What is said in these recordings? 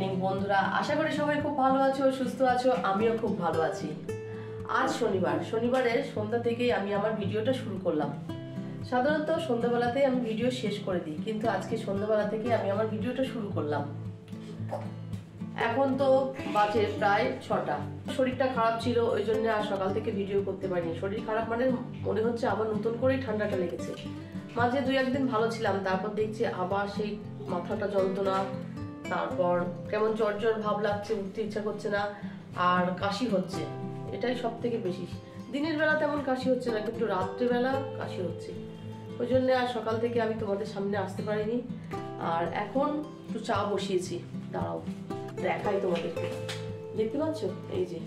Evening বন্ধুরা, আশা করি সবাই খুব ভালো আছো, সুস্থ আছো। আমিও খুব ভালো আছি। আজ শনিবারের সন্ধ্যা থেকেই আমি আমার ভিডিওটা শুরু করলাম। সাধারণত সন্ধ্যাবেলাতেই আমি ভিডিও শেষ করে দিই, কিন্তু আজকে সন্ধ্যাবেলা থেকে আমি আমার ভিডিওটা শুরু করলাম। এখন তো বাজে প্রায় 6টা। শরীরটা খারাপ ছিল, ওই জন্য আর সকাল থেকে ভিডিও করতে পারিনি। শরীর খারাপ মানে মনে হচ্ছে আবার নতুন করেই ঠান্ডাটা লেগেছে। মাঝে 2-1 দিন ভালো ছিলাম, তারপর দেখছি আবার সেই মাথাটা যন্ত্রণা, তারপর কেমন জ্বর জ্বর ভাব লাগছে, উঠতে ইচ্ছা করছে না, আর কাশি হচ্ছে। এটাই সব থেকে বেশি। দিনের বেলা তেমন কাশি হচ্ছে না, কিন্তু রাত্রেবেলা কাশি হচ্ছে। ওই জন্য আর সকাল থেকে আমি তোমাদের সামনে আসতে পারিনি। আর এখন একটু চা বসিয়েছি, দাঁড়াও দেখাই তোমাদেরকে। দেখতে পাচ্ছ, এই যে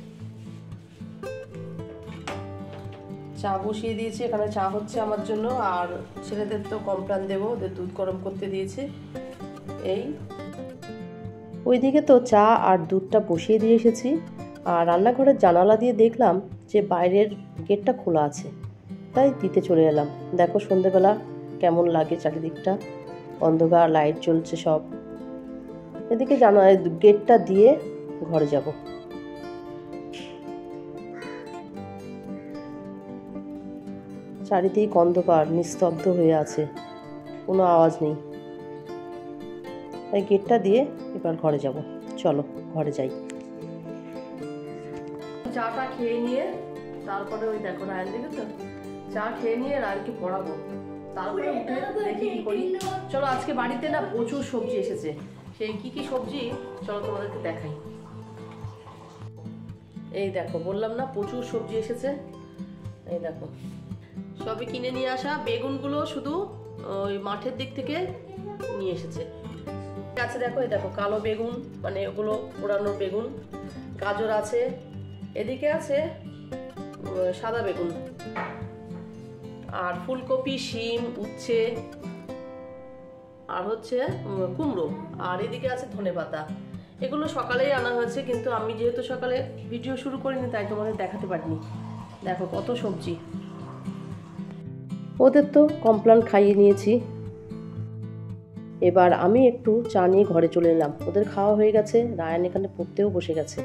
চা বসিয়ে দিয়েছি। এখানে চা হচ্ছে আমার জন্য, আর ছেলেদের তো কমপ্লান দেবো, ওদের দুধ গরম করতে দিয়েছি। এই ওইদিকে তো চা আর দুধটা বসিয়ে দিয়ে এসেছি, আর রান্নাঘরের জানালা দিয়ে দেখলাম যে বাইরের গেটটা খোলা আছে, তাই দিতে চলে এলাম। দেখো সন্ধ্যেবেলা কেমন লাগে চারিদিকটা, অন্ধকার, লাইট জ্বলছে সব। এদিকে গেটটা দিয়ে ঘরে যাব। চারিদিক অন্ধকার, নিস্তব্ধ হয়ে আছে, কোনো আওয়াজ নেই। তাই গেটটা দিয়ে এবার ঘরে যাব। চলো ঘরে যাই। চাটা খেয়ে নিয়ে তারপরে ওই দেখো রায়ন, দেখেছো, চা খেয়ে নিয়ে রায়নকে পড়াবো, তারপরে উঠে দেখি কি করি। চলো, আজকে বাড়িতে না প্রচুর সবজি এসেছে। সেই কি সবজি চলো তোমাদেরকে দেখাই। এই দেখো, বললাম না প্রচুর সবজি এসেছে। এই দেখো, সবই কিনে নিয়ে আসা। বেগুনগুলো শুধু ওই মাঠের দিক থেকে নিয়ে এসেছে। আছে দেখো, এই দেখো কালো বেগুন, মানে ওগুলো পোড়ানো বেগুন। গাজর আছে, এদিকে আছে সাদা বেগুন, আর ফুলকপি, শিম, উচ্ছে, আর হচ্ছে কুমড়ো, আর এদিকে আছে ধনেপাতা। এগুলো সকালেই আনা হয়েছে, কিন্তু আমি যেহেতু সকালে ভিডিও শুরু করিনি তাই তোমাদের দেখাতে পারিনি। দেখো কত সবজি। ওদের তো কমপ্লান খাইয়ে নিয়েছি, এবার আমি একটু চা নিয়ে ঘরে চলে এলাম। ওদের খাওয়া হয়ে গেছে, রায়ান এখানে পড়তেও বসে গেছে।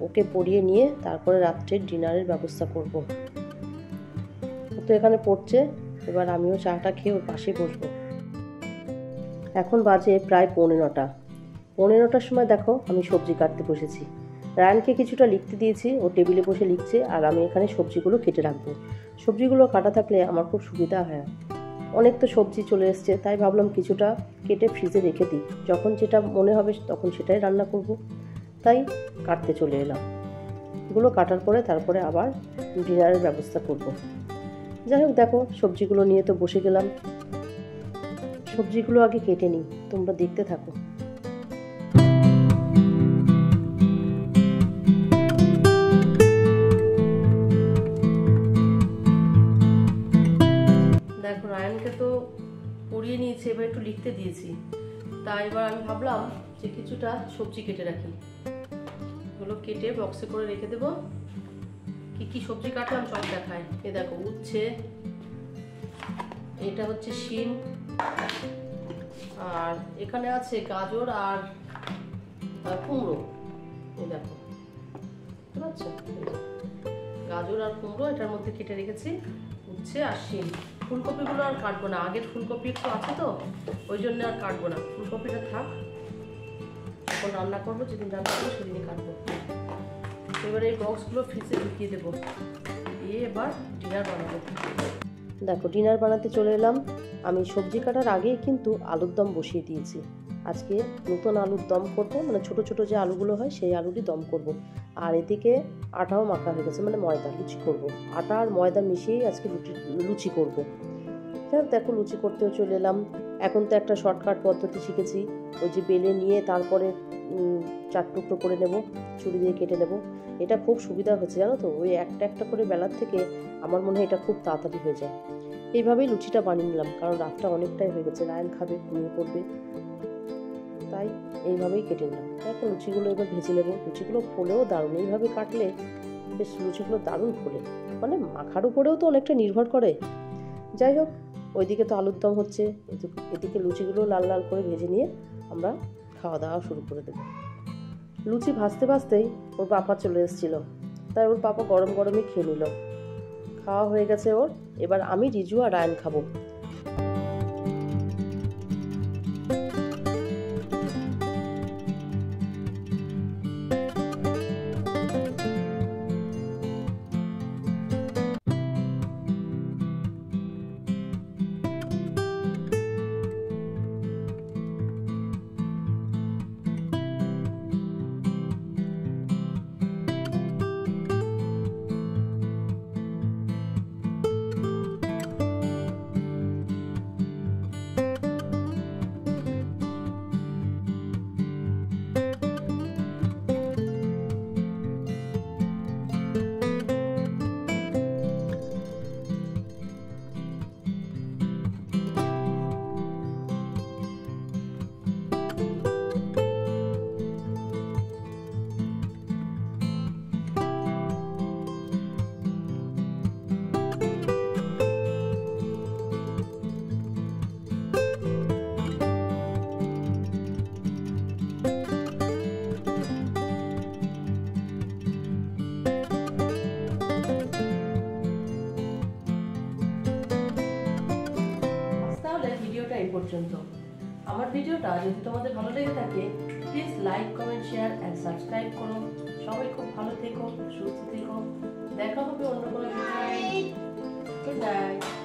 ওকে পড়িয়ে নিয়ে তারপরে রাত্রের ডিনারের ব্যবস্থা করব। ও তো এখানে পড়ছে, এবার আমিও চাটা খেয়ে ওর পাশে বসবো। এখন বাজে প্রায় 9:15। 9:15টার সময় দেখো আমি সবজি কাটতে বসেছি। রায়ানকে কিছুটা লিখতে দিয়েছি, ও টেবিলে বসে লিখছে, আর আমি এখানে সবজিগুলো কেটে রাখবো। সবজিগুলো কাটা থাকলে আমার খুব সুবিধা হয়। অনেক তো সবজি চলে এসছে, তাই ভাবলাম কিছুটা কেটে ফ্রিজে রেখে দিই, যখন যেটা মনে হবে তখন সেটাই রান্না করব। তাই কাটতে চলে এলাম। এগুলো কাটার পরে তারপরে আবার ডিনারের ব্যবস্থা করব। যাই হোক, দেখো সবজিগুলো নিয়ে তো বসে গেলাম। সবজিগুলো আগে কেটে নিই, তোমরা দেখতে থাকো। দেখো রায়ানকে তো পড়িয়ে নিয়েছি, এবার একটু লিখতে দিয়েছি। তাই এবার আমি ভাবলাম যে কিছুটা সবজি কেটে রাখি। এগুলো কেটে বক্সে করে রেখে দেবো। কি সবজি কাটলাম সব দেখায়। এ দেখো উচ্ছে, এটা হচ্ছে শিম, আর এখানে আছে গাজর আর কুমড়ো। এই দেখো, বুঝতে পারছো, গাজর আর কুমড়ো এটার মধ্যে কেটে রেখেছি। উচ্ছে আর শিম। ফুলকপিগুলো আর কাটবো না, আগের ফুলকপি একটু আছে তো ওই জন্য আর কাটবো না। ফুলকপিটা থাক, এখন রান্না করবো, যেদিন রান্না করবো সেদিনই কাটবো। এবার এই বক্সগুলো ফ্রিজে ঢুকিয়ে দেবো, দিয়ে এবার ডিনার বানাবো। দেখো ডিনার বানাতে চলে এলাম। আমি সবজি কাটার আগেই কিন্তু আলুর দম বসিয়ে দিয়েছি। আজকে নতুন আলুর দম করব, মানে ছোট ছোট যে আলুগুলো হয় সেই আলুরই দম করব। আর এদিকে আটাও মাখা হয়ে গেছে, মানে ময়দা লুচি করব। আটা আর ময়দা মিশিয়েই আজকে লুচি করব। দেখো লুচি করতেও চলে এলাম। এখন তো একটা শর্টকাট পদ্ধতি শিখেছি, ওই যে বেলে নিয়ে তারপরে 4 টুকরো করে নেব, ছুরি দিয়ে কেটে নেব। এটা খুব সুবিধা হচ্ছে, জানো তো, ওই একটা একটা করে বেলার থেকে আমার মনে হয় এটা খুব তাড়াতাড়ি হয়ে যায়। এইভাবেই লুচিটা বানিয়ে নিলাম, কারণ রাতটা অনেকটাই হয়ে গেছে, রায়ান খাবে, ঘুমিয়ে পড়বে, তাই এইভাবেই কেটে নিলাম। দেখো লুচিগুলো এবার ভেজে নেব। লুচিগুলো ফোলেও দারুণ, এইভাবে কাটলে বেশ লুচিগুলো দারুণ ফোলে, মানে মাখার উপরেও তো অনেকটা নির্ভর করে। যাই হোক, ওইদিকে তো আলুর দম হচ্ছে, এদিকে লুচিগুলো লাল লাল করে ভেজে নিয়ে আমরা খাওয়া দাওয়া শুরু করে দেবো। লুচি ভাজতে ভাজতেই ওর পাপা চলে এসেছিল, তাই ওর পাপা গরম গরমই খেয়ে নিল। খাওয়া হয়ে গেছে ওর। এবার আমি, রিজু আর রায়ান খাবো। ভিডিওটা এই পর্যন্ত। আমার ভিডিওটা যদি তোমাদের ভালো লেগে থাকে, please like, comment, share and subscribe করো। সবাই খুব ভালো থেকো, সুস্থ থেকো। দেখা হবে অন্য কোনো ভিডিও। Good night.